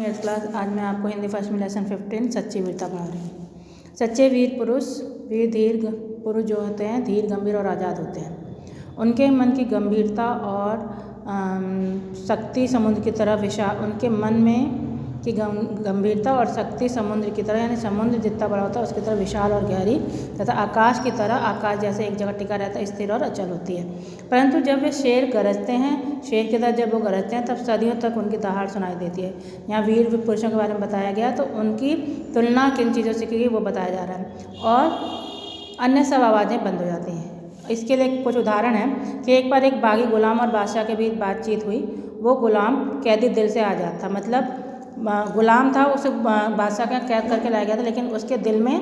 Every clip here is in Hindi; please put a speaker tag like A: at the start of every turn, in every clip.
A: Eighth class. आज मैं आपको हिंदी फर्स्ट में लेसन 15 सच्ची वीरता पढ़ा रही हूँ। सच्चे वीर पुरुष, वीर धीर पुरुष जो होते हैं धीर, गंभीर और आज़ाद होते हैं। उनके मन की गंभीरता और शक्ति समुद्र की तरह विशाल, उनके मन में की गंभीरता और शक्ति समुद्र की तरह, यानी समुद्र जितना बड़ा होता है उसकी तरह विशाल और गहरी तथा आकाश की तरह, आकाश जैसे एक जगह टिका रहता है, स्थिर और अचल होती है। परंतु जब वे शेर गरजते हैं, शेर की तरह जब वो गरजते हैं तब सदियों तक उनकी दहाड़ सुनाई देती है। यहाँ वीर पुरुषों के बारे में बताया गया तो उनकी तुलना किन चीज़ों से की गई वो बताया जा रहा है और अन्य सब आवाज़ें बंद हो जाती हैं। इसके लिए कुछ उदाहरण है कि एक बार एक बागी गुलाम और बादशाह के बीच बातचीत हुई। वो गुलाम कैदी दिल से आज़ाद था, मतलब गुलाम था, उसे बादशाह का कैद करके लाया गया था, लेकिन उसके दिल में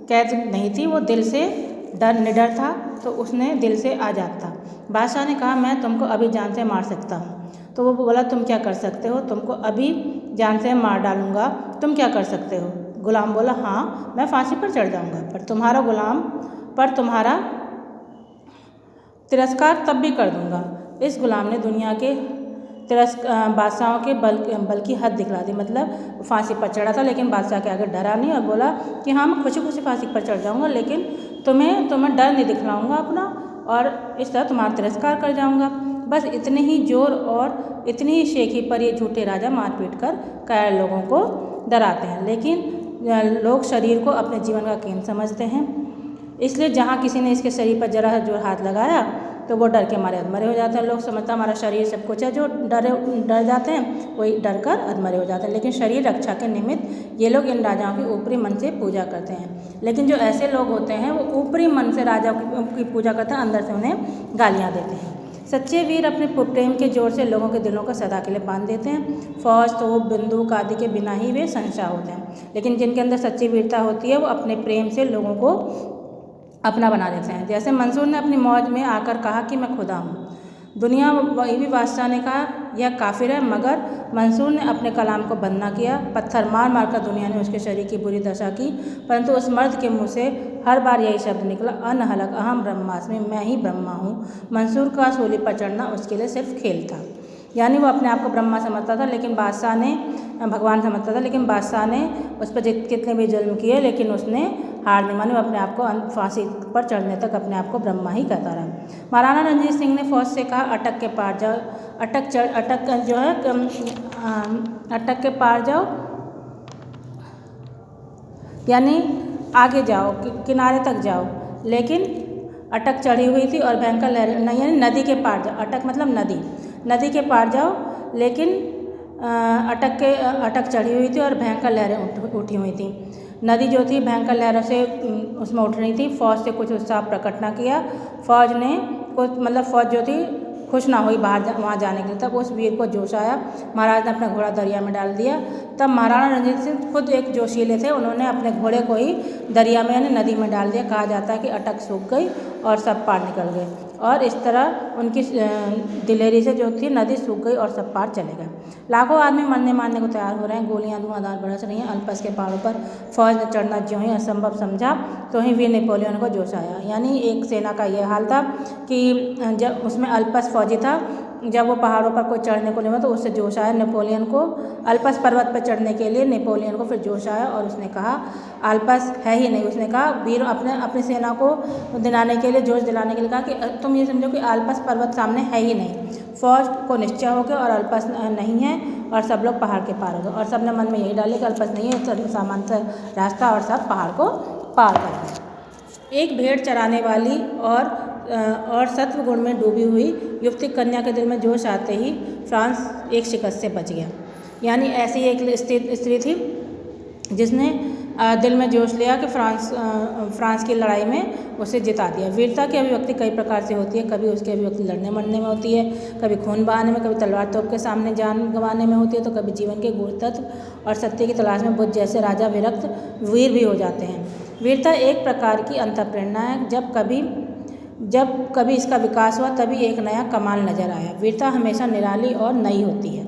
A: कैद नहीं थी, वो दिल से निडर था, तो उसने दिल से आज़ाद था। बादशाह ने कहा मैं तुमको अभी जान से मार सकता हूँ। तो वो बोला तुम क्या कर सकते हो? तुमको अभी जान से मार डालूँगा, तुम क्या कर सकते हो? गुलाम बोला हाँ मैं फांसी पर चढ़ जाऊँगा, पर तुम्हारा तिरस्कार तब भी कर दूँगा। इस गुलाम ने दुनिया के बादशाहों के बल की हद दिखला दी, मतलब फांसी पर चढ़ा था लेकिन बादशाह के आगे डरा नहीं और बोला कि हाँ मैं खुशी खुशी फांसी पर चढ़ जाऊँगा, लेकिन तुम्हें डर नहीं दिखलाऊँगा अपना, और इस तरह तुम्हारा तिरस्कार कर जाऊँगा। बस इतने ही जोर और इतनी ही शेखी पर ये झूठे राजा मारपीट कर कायर लोगों को डराते हैं, लेकिन लोग शरीर को अपने जीवन का केंद्र समझते हैं। इसलिए जहाँ किसी ने इसके शरीर पर जरा जो हाथ लगाया तो वो डर के मारे अधमरे हो जाते हैं। लोग समझते हमारा शरीर सब कुछ है, जो डर जाते हैं वही डर कर अधमरे हो जाते हैं। लेकिन शरीर रक्षा के निमित्त ये लोग इन राजाओं की ऊपरी मन से पूजा करते हैं। लेकिन जो ऐसे लोग होते हैं वो ऊपरी मन से राजाओं की पूजा करते हैं, अंदर से उन्हें गालियाँ देते हैं। सच्चे वीर अपने प्रेम के जोर से लोगों के दिलों को सदा के लिए बांध देते हैं। फौज, तोप, बंदूक आदि के बिना ही वे शहंशाह होते हैं, लेकिन जिनके अंदर सच्ची वीरता होती है वो अपने प्रेम से लोगों को अपना बना देते हैं। जैसे मंसूर ने अपनी मौज में आकर कहा कि मैं खुदा हूँ। दुनिया भी बादशाह ने कहा यह काफिर है, मगर मंसूर ने अपने कलाम को बंद ना किया। पत्थर मार मार कर दुनिया ने उसके शरीर की बुरी दशा की, परंतु उस मर्द के मुँह से हर बार यही शब्द निकला अनहलक अहम ब्रह्मास्मि, मैं ही ब्रह्मा हूँ। मंसूर का सूली पर चढ़ना उसके लिए सिर्फ खेल था, यानी वो अपने आप को ब्रह्मा समझता था, लेकिन बादशाह ने भगवान समझता था, लेकिन बादशाह ने उस पर कितने भी जुल्म किए लेकिन उसने हार नहीं मानी। वो अपने आप को फांसी पर चढ़ने तक अपने आप को ब्रह्मा ही कहता रहा। महाराणा रणजीत सिंह ने फौज से कहा अटक के पार जाओ, अटक के पार जाओ, यानी आगे जाओ, किनारे तक जाओ, लेकिन अटक चढ़ी हुई थी और भयंकर लहरें, नहीं यानी नदी के पार जाओ, अटक मतलब नदी के पार जाओ, लेकिन अटक चढ़ी हुई थी और भयंकर लहरें उठी हुई थी। नदी जो थी भयंकर लहरों से उसमें उठ रही थी। फौज से कुछ उत्साह प्रकट ना किया। फौज जो थी खुश ना हुई वहाँ जाने के लिए। तब उस वीर को जोश आया, महाराज ने अपना घोड़ा दरिया में डाल दिया। तब महाराणा रणजीत सिंह खुद एक जोशीले थे, उन्होंने अपने घोड़े को ही दरिया में यानी नदी में डाल दिया। कहा जाता है कि अटक सूख गई और सब पार निकल गए, और इस तरह उनकी दिलेरी से जो थी नदी सूख गई और सब पार चले गए। लाखों आदमी मरने मारने को तैयार हो रहे हैं, गोलियां धुआंधार बरस रही हैं। अल्पस के पहाड़ों पर फौज ने चढ़ना ज्यों ही असंभव समझा तो ही वीर नेपोलियन को जोश आया। यानी एक सेना का यह हाल था कि जब उसमें अल्पस फौजी था, जब वो पहाड़ों पर कोई चढ़ने को नहीं हुआ तो उससे जोश आया नेपोलियन को। अल्पस पर्वत पर चढ़ने के लिए नेपोलियन को फिर जोश आया और उसने कहा अल्पस है ही नहीं। उसने कहा वीर अपनी सेना को दिलाने के लिए, जोश दिलाने के लिए कहा कि तुम ये समझो कि अल्पस पर्वत सामने है ही नहीं। फौज को निश्चय हो गया और अल्पस नहीं है और सब लोग पहाड़ के पार हो गए, और सब ने मन में यही डाले कि अल्पस नहीं है, तो सामान्य रास्ता, और सब पहाड़ को पार कर गए। एक भेड़ चराने वाली और सत्व गुण में डूबी हुई युवती कन्या के दिल में जोश आते ही फ्रांस एक शिकस्त से बच गया। यानी ऐसी एक स्त्री थी जिसने दिल में जोश लिया कि फ्रांस की लड़ाई में उसे जिता दिया। वीरता की अभिव्यक्ति कई प्रकार से होती है। कभी उसकी अभिव्यक्ति लड़ने मरने में होती है, कभी खून बहाने में, कभी तलवार तोप के सामने जान गंवाने में होती है, तो कभी जीवन के गूढ़ तत्व और सत्य की तलाश में बुद्ध जैसे राजा विरक्त वीर भी हो जाते हैं। वीरता एक प्रकार की अंतःप्रेरणा है। जब कभी इसका विकास हुआ तभी एक नया कमाल नजर आया। वीरता हमेशा निराली और नई होती है।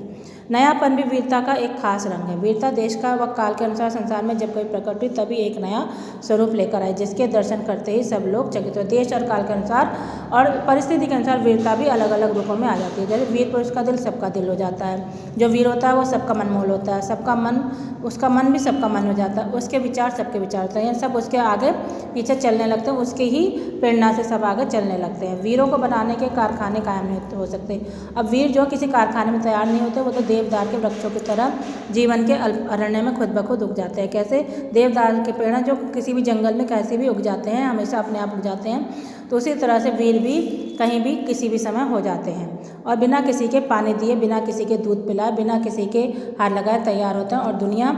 A: नयापन भी वीरता का एक खास रंग है। वीरता देश का व काल के अनुसार संसार में जब कोई प्रकट हुई तभी एक नया स्वरूप लेकर आई, जिसके दर्शन करते ही सब लोग चकित हुए। देश और काल के अनुसार और परिस्थिति के अनुसार वीरता भी अलग अलग रूपों में आ जाती है। जैसे वीर पुरुष का दिल सबका दिल हो जाता है, जो वीर होता है वो सबका मन मोल होता है, सबका मन, उसका मन भी सबका मन हो जाता है, उसके विचार सबके विचार होते हैं, सब उसके आगे पीछे चलने लगते हैं, उसके ही प्रेरणा से सब आगे चलने लगते हैं। वीरों को बनाने के कारखाने कायम नहीं हो सकते। अब वीर जो किसी कारखाने में तैयार नहीं होते, वो तो देवदार के वृक्षों की तरह जीवन के अरण्य में खुद ब खुद उग जाते हैं। कैसे? देवदार के पेड़ जो किसी भी जंगल में कैसे भी उग जाते हैं, हमेशा अपने आप उग जाते हैं, तो उसी तरह से वीर भी कहीं भी किसी भी समय हो जाते हैं और बिना किसी के पानी दिए, बिना किसी के दूध पिलाए, बिना किसी के हाथ लगाए तैयार होते हैं और दुनिया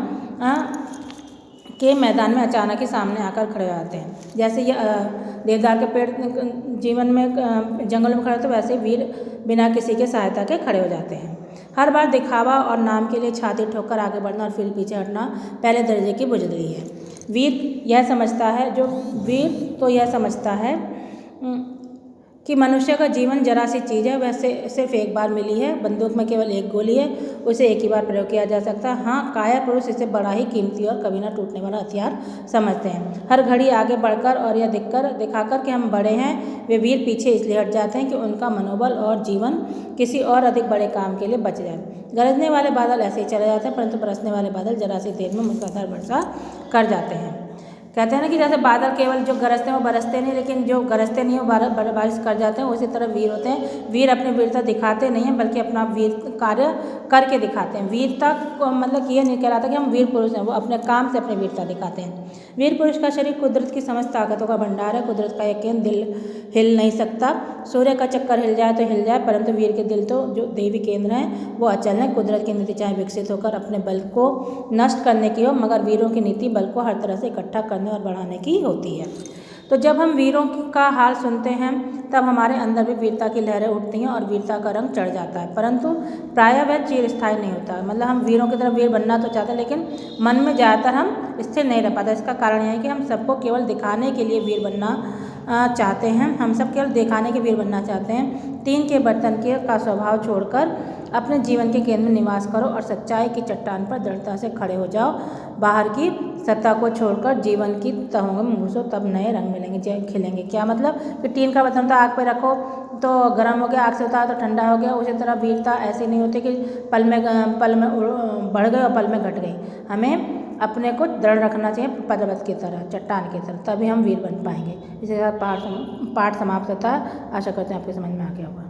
A: के मैदान में अचानक ही सामने आकर खड़े हो जाते हैं। जैसे ये देवदार के पेड़ जीवन में जंगल में खड़े होते, वैसे वीर बिना किसी के सहायता के खड़े हो जाते हैं। हर बार दिखावा और नाम के लिए छाती ठोककर आगे बढ़ना और फिर पीछे हटना पहले दर्जे की बुजदिली है। वीर यह समझता है, जो वीर तो यह समझता है कि मनुष्य का जीवन जरा सी चीज़ है, वैसे सिर्फ एक बार मिली है, बंदूक में केवल एक गोली है, उसे एक ही बार प्रयोग किया जा सकता है। हाँ, काया पुरुष इसे बड़ा ही कीमती और कभी ना टूटने वाला हथियार समझते हैं। हर घड़ी आगे बढ़कर और यह दिखाकर कि हम बड़े हैं, वे वीर पीछे इसलिए हट जाते हैं कि उनका मनोबल और जीवन किसी और अधिक बड़े काम के लिए बच जाए। गरजने वाले बादल ऐसे ही चले जाते हैं, परंतु बरसने वाले बादल जरा सी देर में मूसलाधार वर्षा कर जाते हैं। कहते हैं ना कि जैसे बादल केवल जो गरजते हैं वो बरसते नहीं, लेकिन जो गरजते नहीं वो बारिश कर जाते हैं, उसी तरह वीर होते हैं। वीर अपनी वीरता दिखाते नहीं हैं, बल्कि अपना वीर कार्य करके दिखाते हैं। वीरता को मतलब ये नहीं कहलाता कि हम वीर पुरुष हैं, वो अपने काम से अपनी वीरता दिखाते हैं। वीर पुरुष का शरीर कुदरत की समस्त ताकतों का भंडार है। कुदरत का एक केंद्र दिल हिल नहीं सकता। सूर्य का चक्कर हिल जाए तो हिल जाए, परंतु वीर के दिल तो जो देवी केंद्र हैं वो अचल हैं। कुदरत की नीति चाहे विकसित होकर अपने बल को नष्ट करने की हो, मगर वीरों की नीति बल को हर तरह से इकट्ठा करने और बढ़ाने की होती है। तो जब हम वीरों का हाल सुनते हैं तब हमारे अंदर भी वीरता की लहरें उठती हैं और वीरता का रंग चढ़ जाता है, परंतु प्रायः वह चिरस्थायी नहीं होता। मतलब हम वीरों की तरह वीर बनना तो चाहते हैं, लेकिन मन में ज़्यादातर हम स्थिर नहीं रह पाते। इसका कारण यह है कि हम सबको केवल दिखाने के लिए वीर बनना चाहते हैं। हम सब केवल दिखाने के वीर बनना चाहते हैं। तीन के बर्तन का स्वभाव छोड़कर अपने जीवन के केंद्र में निवास करो और सच्चाई की चट्टान पर दृढ़ता से खड़े हो जाओ। बाहर की सत्ता को छोड़कर जीवन की तहों में घुसो, तब नए रंग मिलेंगे, खिलेंगे। क्या मतलब कि टीन का बर्तन तो आग पे रखो तो गर्म हो गया, आग से उतारो तो ठंडा हो गया। उसी तरह वीरता ऐसी नहीं होती कि पल में बढ़ गई और पल में घट गई। हमें अपने को दृढ़ रखना चाहिए, पर्वत की तरह, चट्टान की तरह, तभी हम वीर बन पाएंगे। इसी तरह पाठ समाप्त होता है। आशा करते हैं आपके समझ में आ गया होगा।